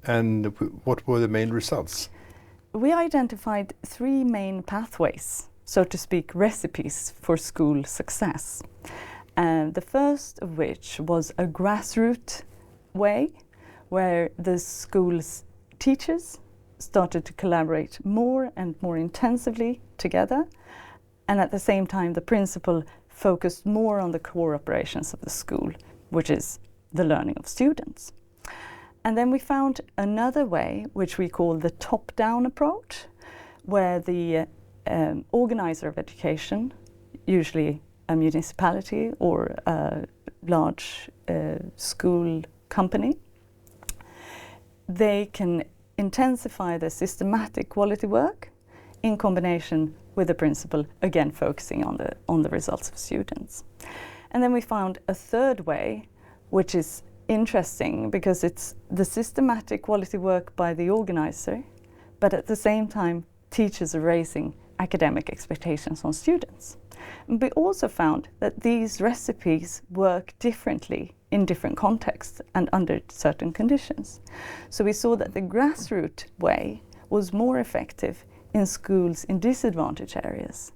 And what were the main results? We identified three main pathways, so to speak, recipes for school success. The first of which was a grassroots way, where the school's teachers started to collaborate more and more intensively together, and at the same time the principal focused more on the core operations of the school, which is the learning of students. And then we found another way, which we call the top-down approach, where the organizer of education, usually a municipality or a large school company, they can intensify the systematic quality work in combination with the principal, again focusing on the results of students. And then we found a third way, which is interesting because it's the systematic quality work by the organizer, but at the same time teachers are raising academic expectations on students. And we also found that these recipes work differently in different contexts and under certain conditions. So we saw that the grassroots way was more effective in schools in disadvantaged areas.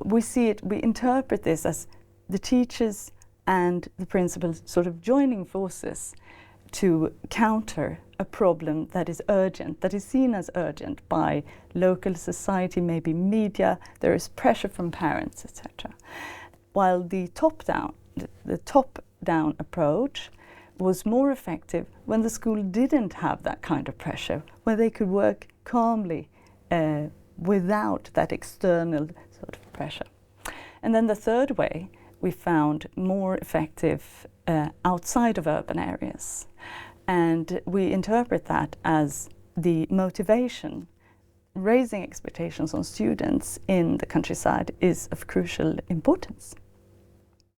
We interpret this as the teachers and the principals sort of joining forces to counter a problem that is urgent, that is seen as urgent by local society, maybe media, there is pressure from parents, etc. While the top-down approach was more effective when the school didn't have that kind of pressure, where they could work calmly without that external sort of pressure. And then the third way we found more effective outside of urban areas. And we interpret that as the motivation, raising expectations on students in the countryside is of crucial importance.